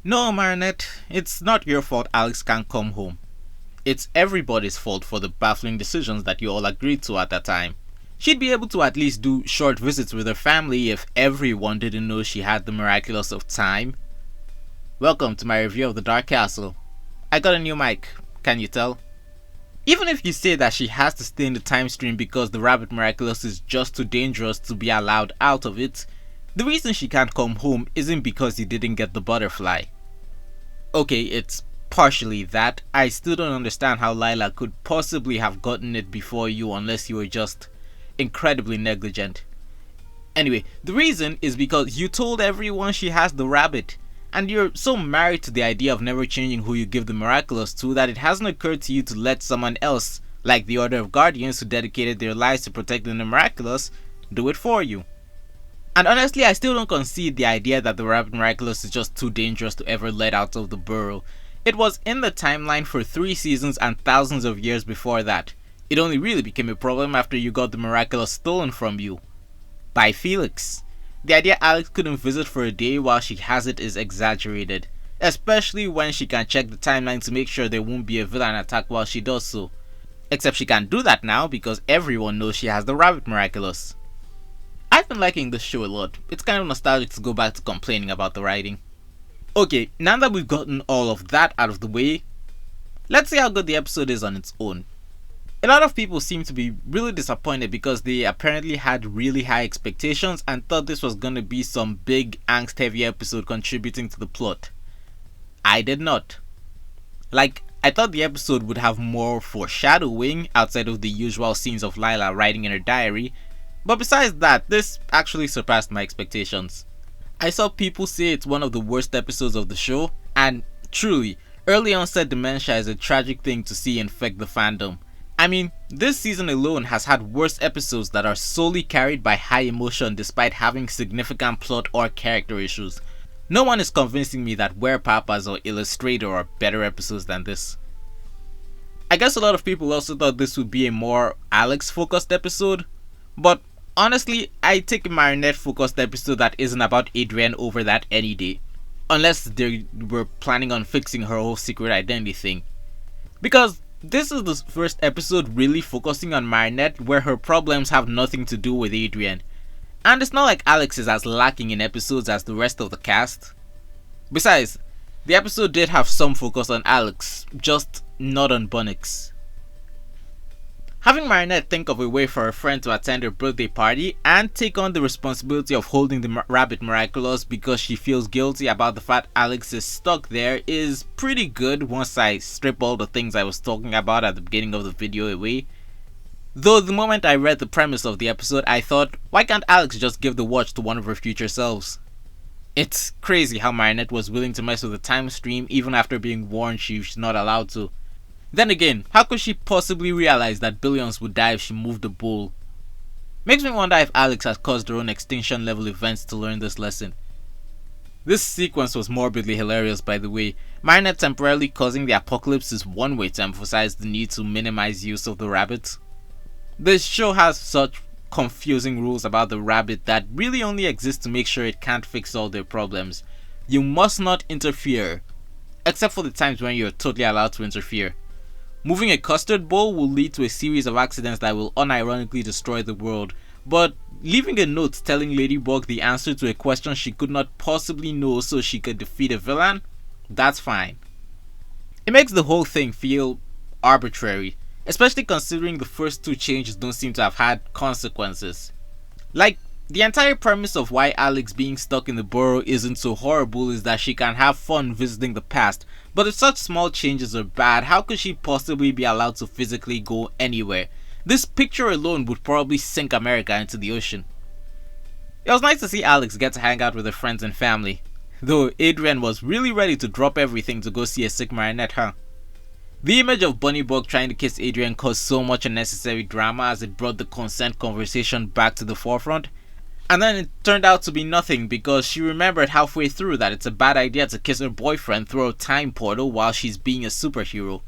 No, Marinette, it's not your fault Alix can't come home. It's everybody's fault for the baffling decisions that you all agreed to at that time. She'd be able to at least do short visits with her family if everyone didn't know she had the Miraculous of time. Welcome to my review of the Dark Castle. I got a new mic, can you tell? Even if you say that she has to stay in the time stream because the Rabbit Miraculous is just too dangerous to be allowed out of it, the reason she can't come home isn't because you didn't get the butterfly. Okay, it's partially that. I still don't understand how Lila could possibly have gotten it before you unless you were just incredibly negligent. Anyway, the reason is because you told everyone she has the rabbit, and you're so married to the idea of never changing who you give the Miraculous to that it hasn't occurred to you to let someone else, like the Order of Guardians who dedicated their lives to protecting the Miraculous, do it for you. And honestly, I still don't concede the idea that the Rabbit Miraculous is just too dangerous to ever let out of the burrow. It was in the timeline for 3 seasons and thousands of years before that. It only really became a problem after you got the Miraculous stolen from you. By Felix. The idea Alix couldn't visit for a day while she has it is exaggerated, especially when she can check the timeline to make sure there won't be a villain attack while she does so. Except she can't do that now because everyone knows she has the Rabbit Miraculous. I've been liking this show a lot. It's kind of nostalgic to go back to complaining about the writing. Okay, now that we've gotten all of that out of the way, let's see how good the episode is on its own. A lot of people seem to be really disappointed because they apparently had really high expectations and thought this was gonna be some big angst heavy episode contributing to the plot. I did not. I thought the episode would have more foreshadowing outside of the usual scenes of Lila writing in her diary, but besides that, this actually surpassed my expectations. I saw people say it's one of the worst episodes of the show, and truly, early onset dementia is a tragic thing to see infect the fandom. I mean, this season alone has had worse episodes that are solely carried by high emotion despite having significant plot or character issues. No one is convincing me that Were Papas or Illustrator are better episodes than this. I guess a lot of people also thought this would be a more Alix focused episode, but honestly, I take a Marinette focused episode that isn't about Adrien over that any day, unless they were planning on fixing her whole secret identity thing. Because this is the first episode really focusing on Marinette where her problems have nothing to do with Adrien. And it's not like Alix is as lacking in episodes as the rest of the cast. Besides, the episode did have some focus on Alix, just not on Bunnix. Having Marinette think of a way for her friend to attend her birthday party and take on the responsibility of holding the Rabbit Miraculous because she feels guilty about the fact Alix is stuck there is pretty good once I strip all the things I was talking about at the beginning of the video away. Though the moment I read the premise of the episode, I thought, why can't Alix just give the watch to one of her future selves? It's crazy how Marinette was willing to mess with the time stream even after being warned she's not allowed to. Then again, how could she possibly realize that billions would die if she moved the bowl? Makes me wonder if Alix has caused her own extinction level events to learn this lesson. This sequence was morbidly hilarious, by the way. Marinette temporarily causing the apocalypse is one way to emphasize the need to minimize use of the rabbit. This show has such confusing rules about the rabbit that really only exist to make sure it can't fix all their problems. You must not interfere, except for the times when you're totally allowed to interfere. Moving a custard bowl will lead to a series of accidents that will unironically destroy the world, but leaving a note telling Ladybug the answer to a question she could not possibly know so she could defeat a villain, that's fine. It makes the whole thing feel arbitrary, especially considering the first 2 changes don't seem to have had consequences. The entire premise of why Alix being stuck in the burrow isn't so horrible is that she can have fun visiting the past, but if such small changes are bad, how could she possibly be allowed to physically go anywhere? This picture alone would probably sink America into the ocean. It was nice to see Alix get to hang out with her friends and family, though Adrien was really ready to drop everything to go see a sick Marinette, huh? The image of Bunnybug trying to kiss Adrien caused so much unnecessary drama as it brought the consent conversation back to the forefront. And then it turned out to be nothing because she remembered halfway through that it's a bad idea to kiss her boyfriend through a time portal while she's being a superhero.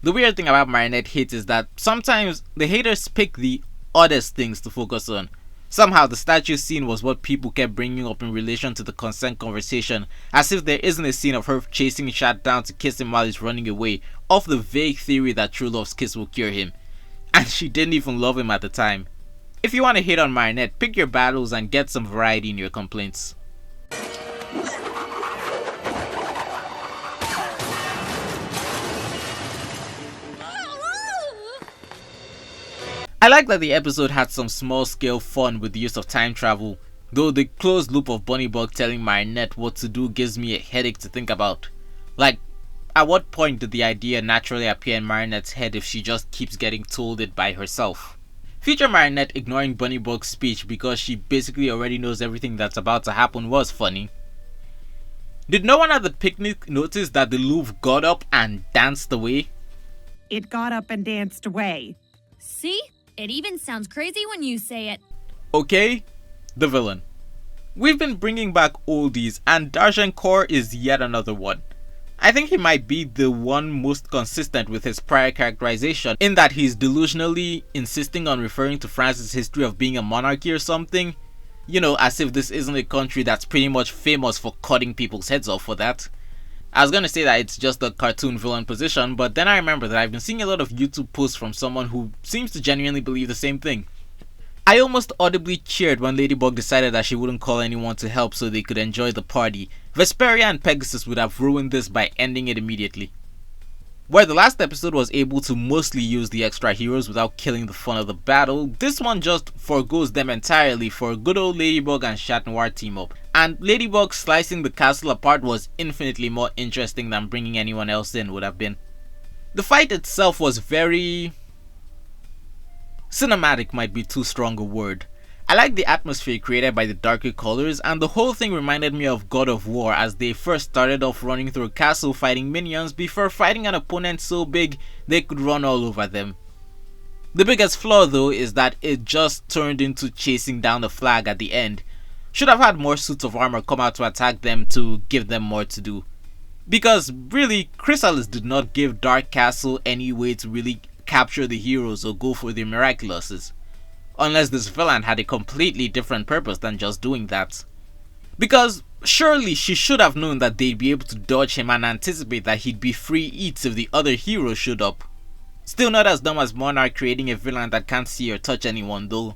The weird thing about Marinette hate is that sometimes the haters pick the oddest things to focus on. Somehow the statue scene was what people kept bringing up in relation to the consent conversation, as if there isn't a scene of her chasing Chat down to kiss him while he's running away, off the vague theory that true love's kiss will cure him. And she didn't even love him at the time. If you want to hate on Marinette, pick your battles and get some variety in your complaints. I like that the episode had some small scale fun with the use of time travel, though the closed loop of Bunnybug telling Marinette what to do gives me a headache to think about. Like, at what point did the idea naturally appear in Marinette's head if she just keeps getting told it by herself? Future Marinette ignoring Bunnybug's speech because she basically already knows everything that's about to happen was funny. Did no one at the picnic notice that the Louvre got up and danced away? It got up and danced away. See? It even sounds crazy when you say it. Okay, the villain. We've been bringing back oldies, and Darjenkor is yet another one. I think he might be the one most consistent with his prior characterization, in that he's delusionally insisting on referring to France's history of being a monarchy or something. You know, as if this isn't a country that's pretty much famous for cutting people's heads off for that. I was gonna say that it's just a cartoon villain position, but then I remember that I've been seeing a lot of YouTube posts from someone who seems to genuinely believe the same thing. I almost audibly cheered when Ladybug decided that she wouldn't call anyone to help so they could enjoy the party. Vesperia and Pegasus would have ruined this by ending it immediately. Where the last episode was able to mostly use the extra heroes without killing the fun of the battle, this one just forgoes them entirely for a good old Ladybug and Chat Noir team up. And Ladybug slicing the castle apart was infinitely more interesting than bringing anyone else in would have been. The fight itself was very... cinematic might be too strong a word. I like the atmosphere created by the darker colors, and the whole thing reminded me of God of War as they first started off running through a castle fighting minions before fighting an opponent so big they could run all over them. The biggest flaw though is that it just turned into chasing down the flag at the end. Should have had more suits of armor come out to attack them to give them more to do. Because really, Chrysalis did not give Dark Castle any way to really capture the heroes or go for the Miraculouses. Unless this villain had a completely different purpose than just doing that. Because surely she should have known that they'd be able to dodge him and anticipate that he'd be free eats if the other heroes showed up. Still not as dumb as Monarch creating a villain that can't see or touch anyone though.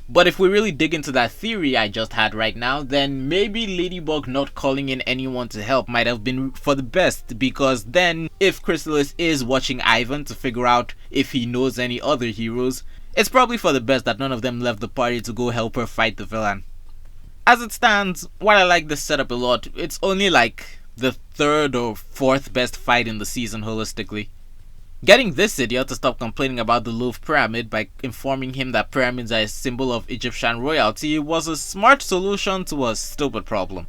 But if we really dig into that theory I just had right now, then maybe Ladybug not calling in anyone to help might have been for the best, because then if Chrysalis is watching Ivan to figure out if he knows any other heroes, it's probably for the best that none of them left the party to go help her fight the villain. As it stands, while I like this setup a lot, it's only like the third or fourth best fight in the season holistically. Getting this idiot to stop complaining about the Louvre pyramid by informing him that pyramids are a symbol of Egyptian royalty was a smart solution to a stupid problem.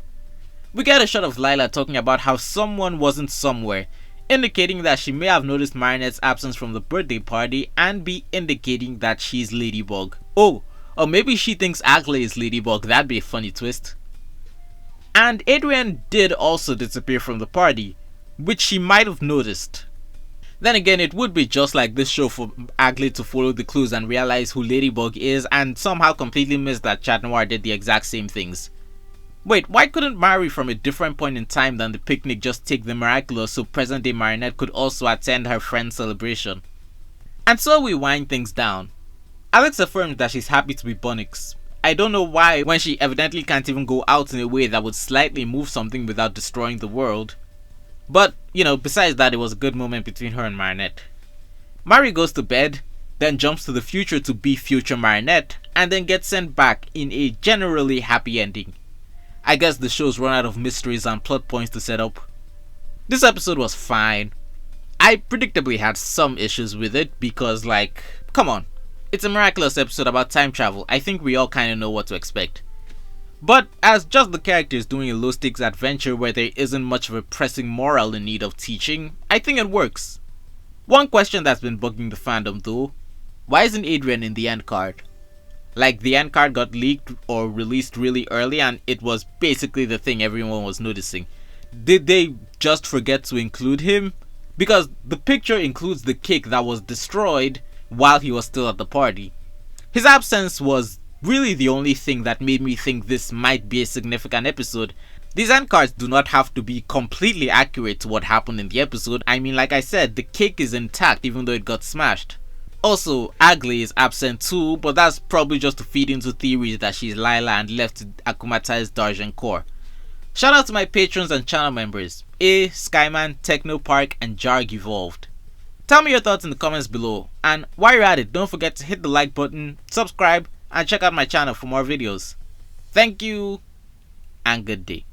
We get a shot of Lila talking about how someone wasn't somewhere, indicating that she may have noticed Marinette's absence from the birthday party and be indicating that she's Ladybug. Oh, or maybe she thinks Agreste is Ladybug, that'd be a funny twist. And Adrien did also disappear from the party, which she might have noticed. Then again, it would be just like this show for Agreste to follow the clues and realize who Ladybug is and somehow completely miss that Chat Noir did the exact same things. Wait, why couldn't Mari from a different point in time than the picnic just take the Miraculous so present day Marinette could also attend her friend's celebration? And so we wind things down. Alix affirms that she's happy to be Bunnix. I don't know why when she evidently can't even go out in a way that would slightly move something without destroying the world. But, you know, besides that, it was a good moment between her and Marinette. Mari goes to bed, then jumps to the future to be future Marinette, and then gets sent back in a generally happy ending. I guess the show's run out of mysteries and plot points to set up. This episode was fine. I predictably had some issues with it because, like, come on. It's a Miraculous episode about time travel. I think we all kinda know what to expect. But as just the characters doing a low stakes adventure where there isn't much of a pressing moral in need of teaching, I think it works. One question that's been bugging the fandom though, why isn't Adrien in the end card? Like, the end card got leaked or released really early and it was basically the thing everyone was noticing. Did they just forget to include him? Because the picture includes the cake that was destroyed while he was still at the party. His absence was really the only thing that made me think this might be a significant episode. These end cards do not have to be completely accurate to what happened in the episode. I mean, like I said, the cake is intact even though it got smashed. Also, Agreste is absent too, but that's probably just to feed into theories that she's Lila and left to akumatize Darj and Core. Shout out to my patrons and channel members, A, Skyman, Technopark, and Jarg Evolved. Tell me your thoughts in the comments below, and while you're at it, don't forget to hit the like button, subscribe, and check out my channel for more videos. Thank you, and good day.